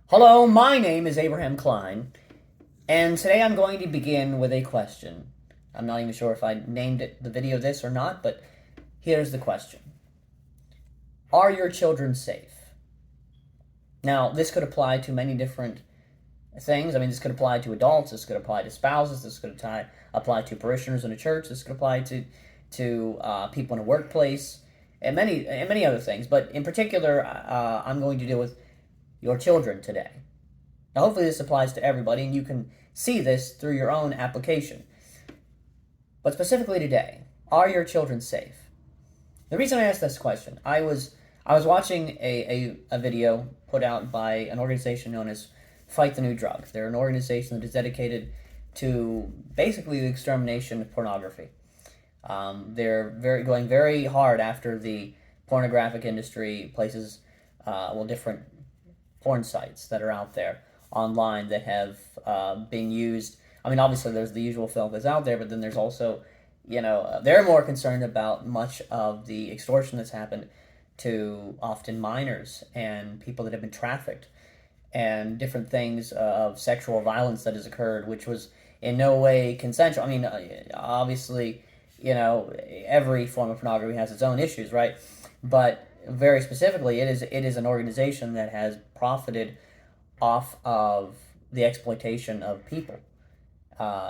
Hello, my name is Abraham Klein, and today I'm going to begin with a question. I'm not even sure if I named the video this or not, but here's the question. Are your children safe? Now, this could apply to many different things. This could apply to adults, this could apply to spouses, this could apply to parishioners in a church, this could apply to people in a workplace, and many other things. But in particular, I'm going to deal with your children today. Now, hopefully this applies to everybody, and you can see this through your own application. But specifically today, are your children safe? The reason I asked this question, I was watching a video put out by an organization known as Fight the New Drug. They're an organization that is dedicated to basically the extermination of pornography. They're going very hard after the pornographic industry, places, different porn sites that are out there online that have been used. Obviously there's the usual filth that's out there, but then there's also, they're more concerned about much of the extortion that's happened to often minors and people that have been trafficked, and different things of sexual violence that has occurred, which was in no way consensual. Obviously, every form of pornography has its own issues, right? But very specifically, it is an organization that has profited off of the exploitation of people,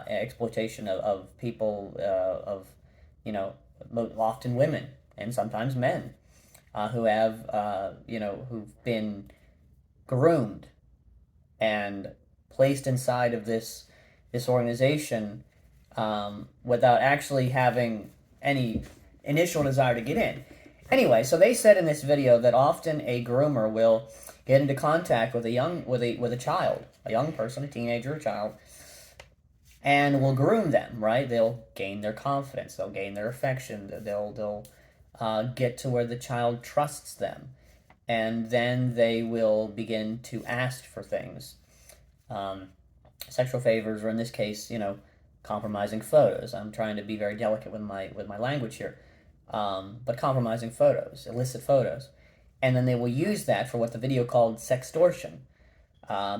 exploitation of people, often women and sometimes men, who have, who've been groomed and placed inside of this organization, without actually having any initial desire to get in. Anyway, so they said in this video that often a groomer will get into contact with a child, a young person, a teenager, a child, and will groom them, right? They'll gain their confidence, they'll gain their affection, they'll get to where the child trusts them, and then they will begin to ask for things, sexual favors, or in this case, compromising photos. I'm trying to be very delicate with my language here. But compromising photos, illicit photos. And then they will use that for what the video called sextortion,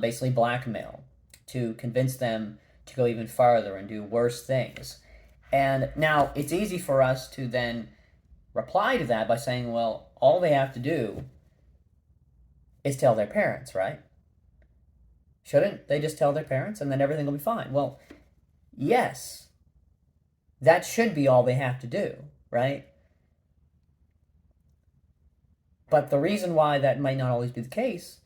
basically blackmail, to convince them to go even farther and do worse things. And now it's easy for us to then reply to that by saying, well, all they have to do is tell their parents, right? Shouldn't they just tell their parents and then everything will be fine? Well, yes, that should be all they have to do, right? But the reason why that might not always be the case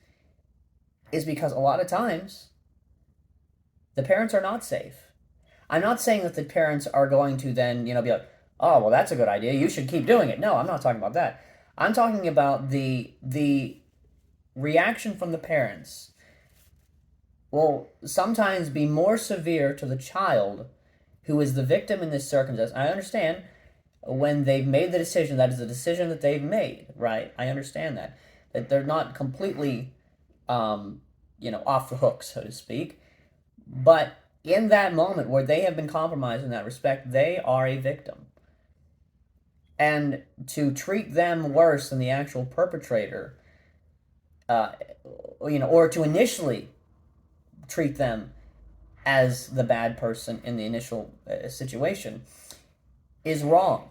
is because a lot of times the parents are not safe. I'm not saying that the parents are going to then, be like, oh, well, that's a good idea, you should keep doing it. No, I'm not talking about that. I'm talking about the reaction from the parents will sometimes be more severe to the child who is the victim in this circumstance. I understand when they've made the decision, that is the decision that they've made, right? I understand that they're not completely, off the hook, so to speak. But in that moment where they have been compromised in that respect, they are a victim. And to treat them worse than the actual perpetrator, or to initially treat them as the bad person in the initial situation, is wrong.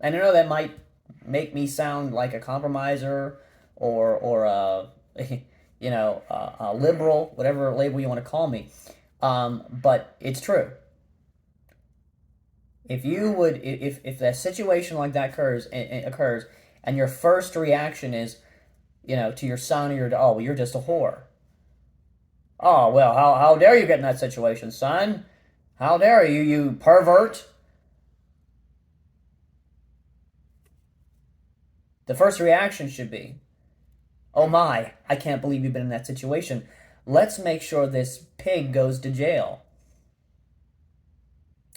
And I know that might make me sound like a compromiser or a liberal, whatever label you want to call me, but it's true. If a situation like that occurs, and your first reaction is, to your son or oh, well, you're just a whore. Oh, well, how dare you get in that situation, son? How dare you, you pervert? The first reaction should be, oh my, I can't believe you've been in that situation. Let's make sure this pig goes to jail.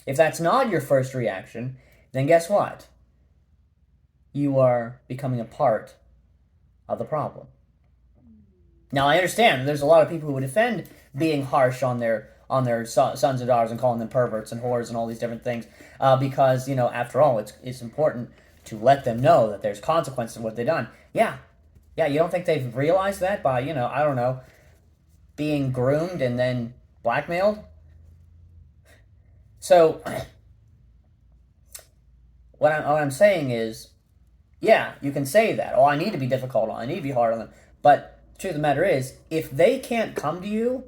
If that's not your first reaction, then guess what? You are becoming a part of the problem. Now, I understand there's a lot of people who would defend being harsh on their sons and daughters and calling them perverts and whores and all these different things, because, after all, it's important to let them know that there's consequences of what they've done. Yeah, you don't think they've realized that by, I don't know, being groomed and then blackmailed? So, what I'm saying is, yeah, you can say that. Oh, I need to be difficult on them. I need to be hard on them. But the truth of the matter is, if they can't come to you,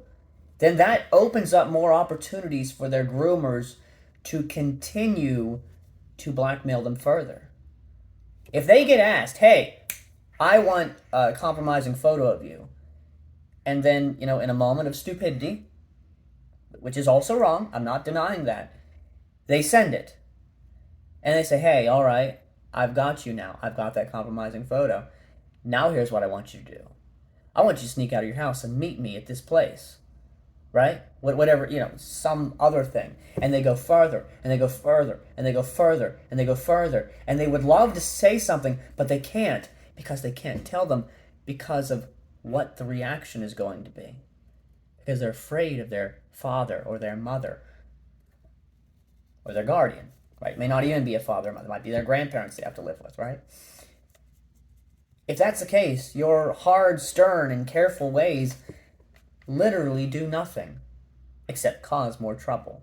then that opens up more opportunities for their groomers to continue to blackmail them further. If they get asked, hey, I want a compromising photo of you, and then, in a moment of stupidity, which is also wrong, I'm not denying that, they send it. And they say, hey, all right, I've got you now. I've got that compromising photo. Now here's what I want you to do. I want you to sneak out of your house and meet me at this place. Right? Whatever, some other thing. And they go further, and they go further, and they go further, and they go further. And they would love to say something, but they can't, because they can't tell them because of what the reaction is going to be. Because they're afraid of their father or their mother or their guardian. Right? It may not even be a father or mother. It might be their grandparents they have to live with, right? If that's the case, your hard, stern, and careful ways literally do nothing except cause more trouble.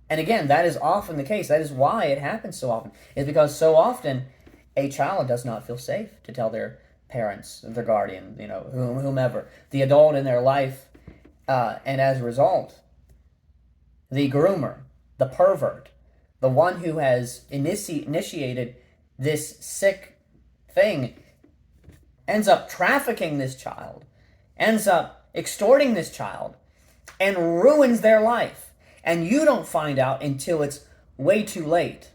And again, that is often the case. That is why it happens so often. Is because so often a child does not feel safe to tell their parents, their guardian, whomever, the adult in their life, and as a result, the groomer, the pervert, the one who has initiated this sick thing, ends up trafficking this child, ends up extorting this child, and ruins their life. And you don't find out until it's way too late.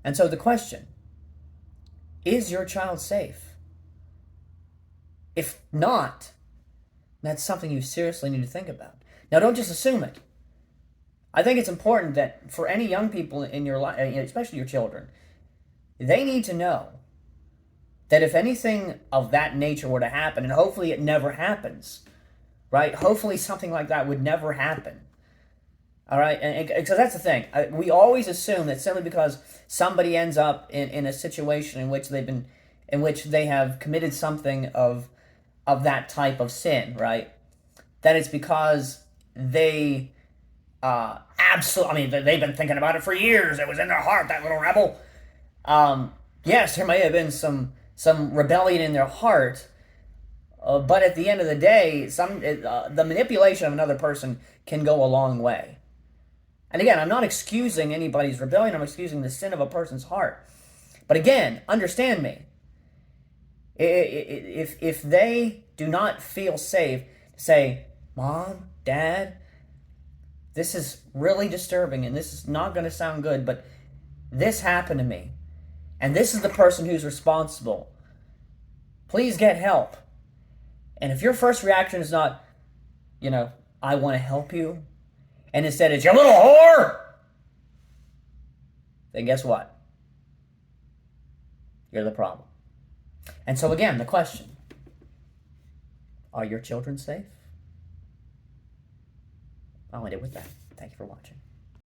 And so the question, is your child safe? If not, that's something you seriously need to think about. Now, don't just assume it. I think it's important that for any young people in your life, especially your children, they need to know that if anything of that nature were to happen, and hopefully it never happens, right? Hopefully something like that would never happen. All right? And so that's the thing. We always assume that simply because somebody ends up in a situation in which they have committed something of that type of sin, right? That it's because they absolutely, they've been thinking about it for years. It was in their heart, that little rebel. Yes, there may have been some rebellion in their heart, but at the end of the day, the manipulation of another person can go a long way. And again, I'm not excusing anybody's rebellion. I'm excusing the sin of a person's heart. But again, understand me. If they do not feel safe to say, Mom, Dad, this is really disturbing and this is not going to sound good, but this happened to me. And this is the person who's responsible. Please get help. And if your first reaction is not, I want to help you, and instead it's, you little whore, then guess what? You're the problem. And so again, the question, are your children safe? I'll end it with that. Thank you for watching.